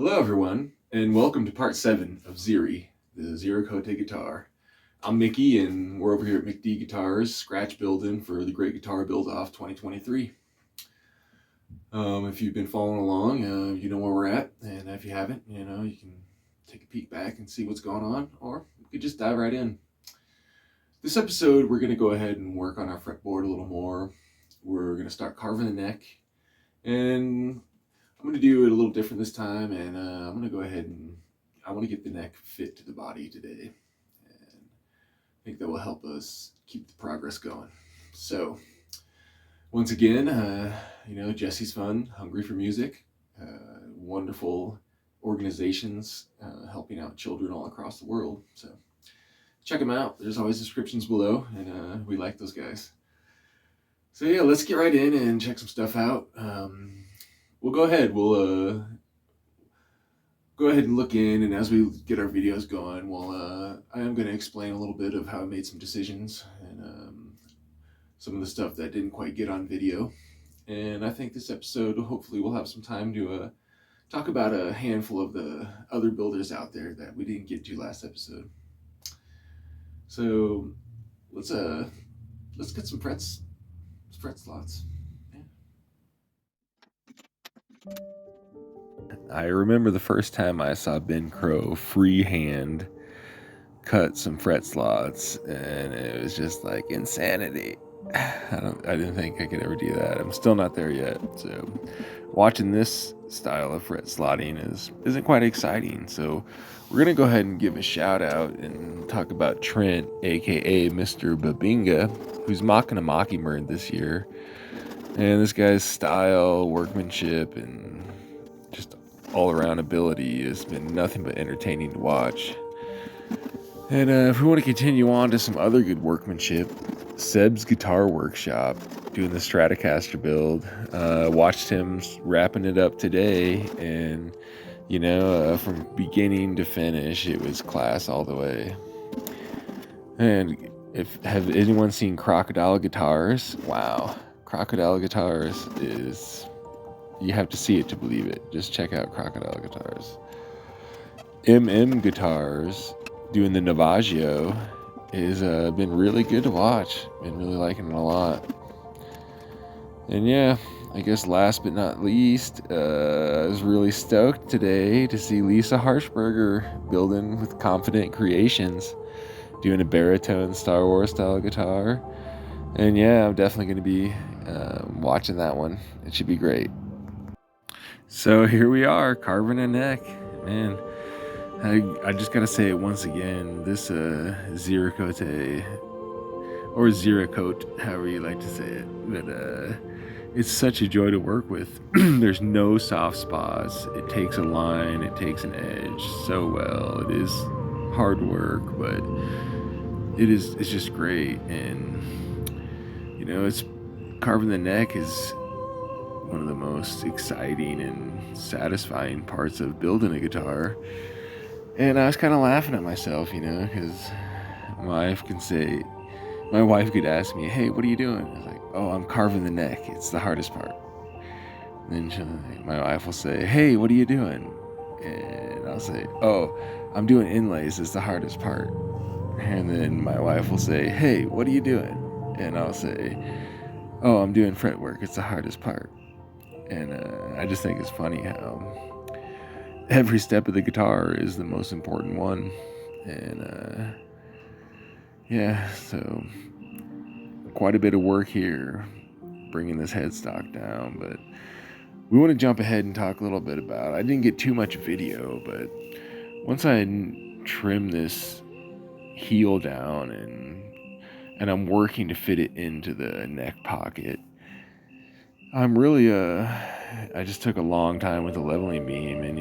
Hello everyone, and welcome to part 7 of Ziri, the Zero Cote guitar. I'm Mickey, and we're over here at McD Guitars, scratch building for the Great Guitar Build-Off 2023. If you've been following along, you know where we're at, and if you haven't, you can take a peek back and see what's going on, or you could just dive right in. This episode, we're going to go ahead and work on our fretboard a little more. We're going to start carving the neck, and I'm going to do it a little different this time, and I'm going to go ahead and I want to get the neck fit to the body today. And I think that will help us keep the progress going. So, once again, Jessie's fun, hungry for music, wonderful organizations helping out children all across the world. So, check them out. There's always descriptions below, and we like those guys. So yeah, let's get right in and check some stuff out. We'll go ahead. We'll go ahead and look in, and as we get our videos going, I am going to explain a little bit of how I made some decisions and some of the stuff that didn't quite get on video. And I think this episode, hopefully, we'll have some time to talk about a handful of the other builders out there that we didn't get to last episode. So let's get some fret slots. I remember the first time I saw Ben Crow freehand cut some fret slots, and it was just like insanity. I didn't think I could ever do that. I'm still not there yet. So watching this style of fret slotting isn't quite exciting. So we're gonna go ahead and give a shout out and talk about Trent, aka Mr. Bubinga, who's mocking a Mockingbird this year. And this guy's style, workmanship, and just all-around ability has been nothing but entertaining to watch. And if we want to continue on to some other good workmanship, Sebs Guitar Workshop doing the Stratocaster build. Watched him wrapping it up today, and from beginning to finish, it was class all the way. And have anyone seen Crocodile Guitars? Wow. Crocodile Guitars you have to see it to believe it. Just check out Crocodile Guitars. Guitars doing the Navajo has been really good to watch. Been really liking it a lot. And yeah, I guess last but not least, I was really stoked today to see Lisa Harshberger building with Confident Creations, doing a baritone Star Wars style guitar. And yeah, I'm definitely going to be watching that one. It should be great. So here we are, carving a neck. Man, I just got to say it once again. This Ziricote, or Ziricote, however you like to say it. But it's such a joy to work with. There's no soft spots. It takes a line, it takes an edge so well. It is hard work, but it's just great. And it's carving the neck is one of the most exciting and satisfying parts of building a guitar. And I was kind of laughing at myself, because my wife could ask me, "Hey, what are you doing?" I was like, "Oh, I'm carving the neck. It's the hardest part." And then my wife will say, "Hey, what are you doing?" And I'll say, "Oh, I'm doing inlays. It's the hardest part." And then my wife will say, "Hey, what are you doing?" And I'll say, "Oh, I'm doing fretwork. It's the hardest part." And I just think it's funny how every step of the guitar is the most important one. And yeah, so quite a bit of work here bringing this headstock down. But we want to jump ahead and talk a little bit about, I didn't get too much video, but once I trim this heel down and I'm working to fit it into the neck pocket, I'm really I just took a long time with the leveling beam, and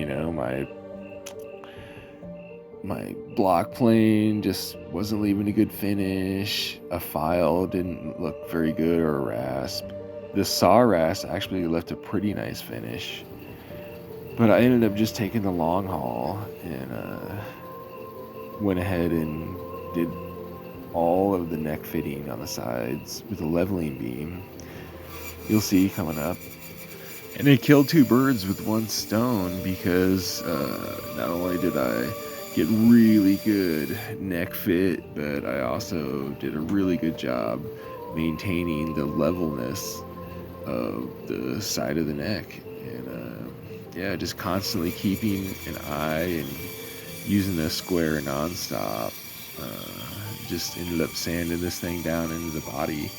my block plane just wasn't leaving a good finish. A file didn't look very good, or a rasp. The saw rasp actually left a pretty nice finish, but I ended up just taking the long haul and went ahead and did all of the neck fitting on the sides with a leveling beam. You'll see coming up. And it killed two birds with one stone because not only did I get really good neck fit, but I also did a really good job maintaining the levelness of the side of the neck. And yeah, just constantly keeping an eye and using the square nonstop. Just ended up sanding this thing down into the body.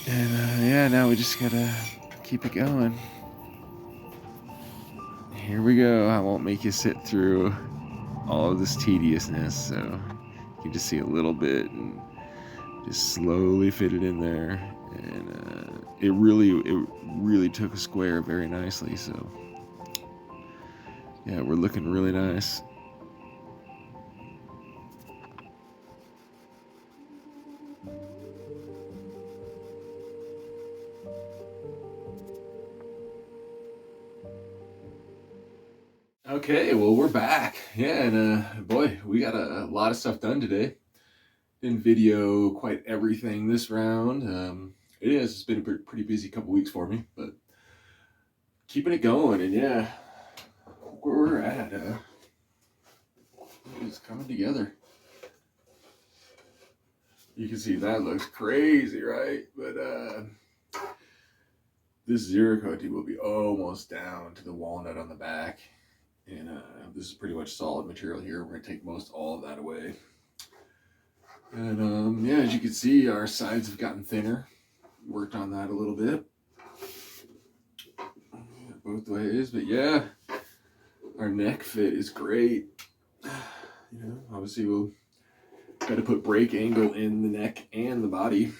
And yeah, now we just gotta keep it going. Here we go. I won't make you sit through all of this tediousness, so you can just see a little bit and just slowly fit it in there. And it really took a square very nicely. So yeah, we're looking really nice. Okay, well, we're back. Yeah, and boy, we got a lot of stuff done today. Didn't video quite everything this round. It's been a pretty busy couple weeks for me, but keeping it going. And yeah, where we're at, it's coming together. You can see that looks crazy, right? But this Ziri coating will be almost down to the walnut on the back. And this is pretty much solid material here. We're going to take most all of that away. And yeah, as you can see, our sides have gotten thinner. Worked on that a little bit. Both ways, but yeah, our neck fit is great. You know, obviously we'll got to put break angle in the neck and the body.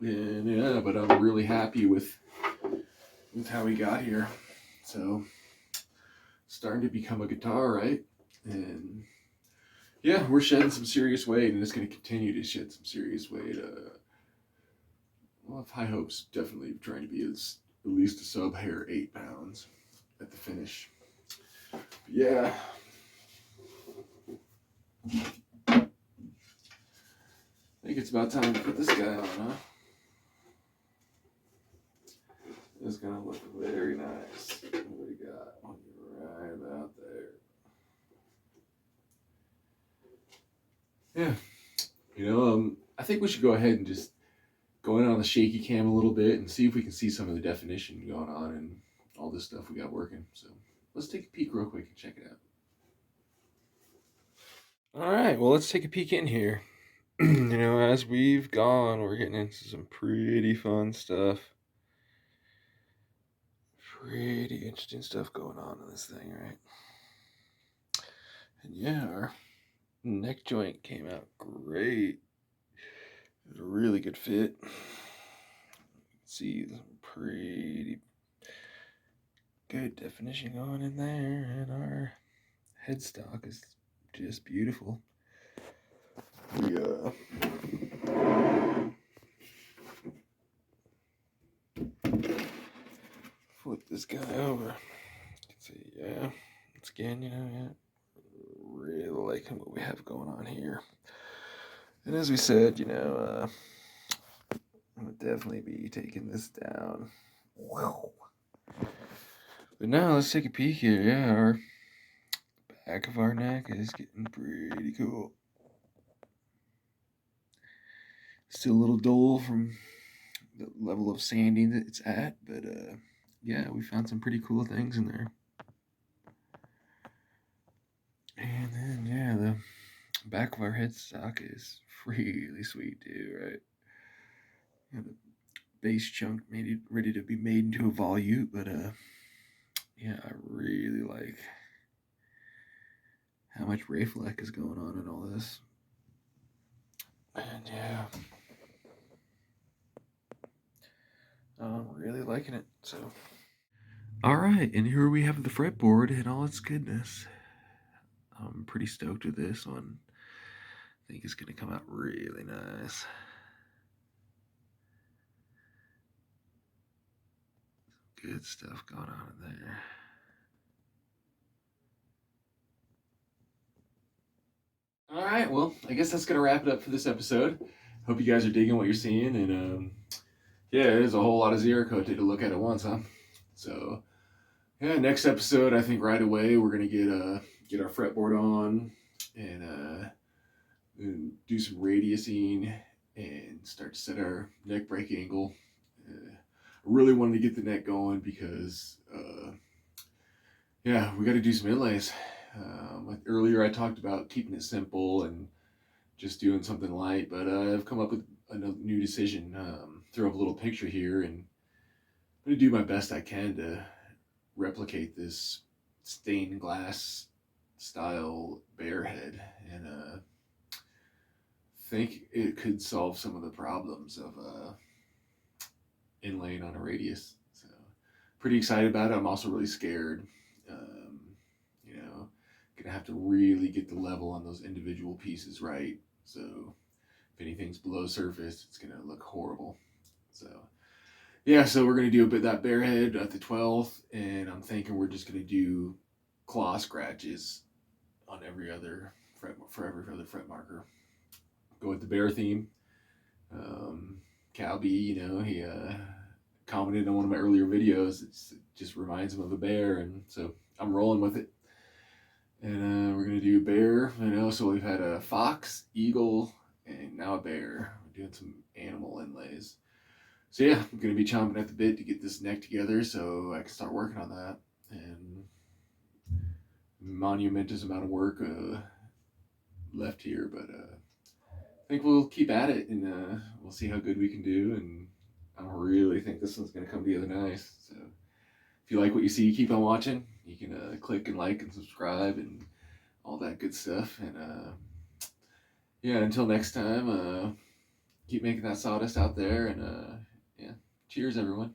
And yeah, but I'm really happy with how we got here. So starting to become a guitar, right? And yeah, we're shedding some serious weight, and it's going to continue to shed some serious weight. Well, I have high hopes, definitely trying to be at least a sub hair 8 pounds at the finish. But yeah. I think it's about time to put this guy on, huh? It's going to look very nice. What do we got? Right about there. Yeah. You know, I think we should go ahead and just go in on the shaky cam a little bit and see if we can see some of the definition going on and all this stuff we got working. So let's take a peek real quick and check it out. All right, well, let's take a peek in here. You know, as we've gone, we're getting into some pretty fun stuff. Pretty interesting stuff going on in this thing, right? And yeah, our neck joint came out great. It was a really good fit. See some pretty good definition going in there, and our headstock is just beautiful. We flip this guy over. You can see, yeah, once again, you know, yeah, really liking what we have going on here. And as we said, you know, I'm gonna definitely be taking this down. Wow. But now let's take a peek here. Yeah, our back of our neck is getting pretty cool. Still a little dull from the level of sanding that it's at, but yeah, we found some pretty cool things in there. And then yeah, the back of our headstock is really sweet too, right? You know, the base chunk made it ready to be made into a volute, but yeah, I really like how much Rayfleck is going on in all this. And yeah, I'm really liking it. So, all right, and here we have the fretboard and all its goodness. I'm pretty stoked with this one. I think it's going to come out really nice. Good stuff going on in there. All right, well, I guess that's going to wrap it up for this episode. Hope you guys are digging what you're seeing, and yeah, there's a whole lot of Ziri coating to look at once, huh? So yeah, next episode, I think right away we're gonna get our fretboard on and do some radiusing and start to set our neck break angle. I really wanted to get the neck going because yeah, we got to do some inlays. Like earlier, I talked about keeping it simple and just doing something light, but I've come up with a new decision. Throw up a little picture here, and I'm gonna do my best I can to replicate this stained glass style bear head, and think it could solve some of the problems of inlaying on a radius. So pretty excited about it. I'm also really scared. Um, you know, gonna have to really get the level on those individual pieces right. So if anything's below surface, it's gonna look horrible. So yeah, so we're gonna do a bit that bear head at the 12th, and I'm thinking we're just gonna do claw scratches on every other fret for every other fret marker. Go with the bear theme. Um, Calby, he commented on one of my earlier videos. It just reminds him of a bear, and so I'm rolling with it. And we're gonna do bear, so we've had a fox, eagle, and now a bear. We're doing some animal inlays. So yeah, I'm gonna be chomping at the bit to get this neck together so I can start working on that. And monumentous amount of work left here, but I think we'll keep at it, and we'll see how good we can do. And I really think this one's gonna come together nice. So if you like what you see, keep on watching. You can click and like and subscribe and all that good stuff. And yeah, until next time, keep making that sawdust out there. And yeah, cheers, everyone.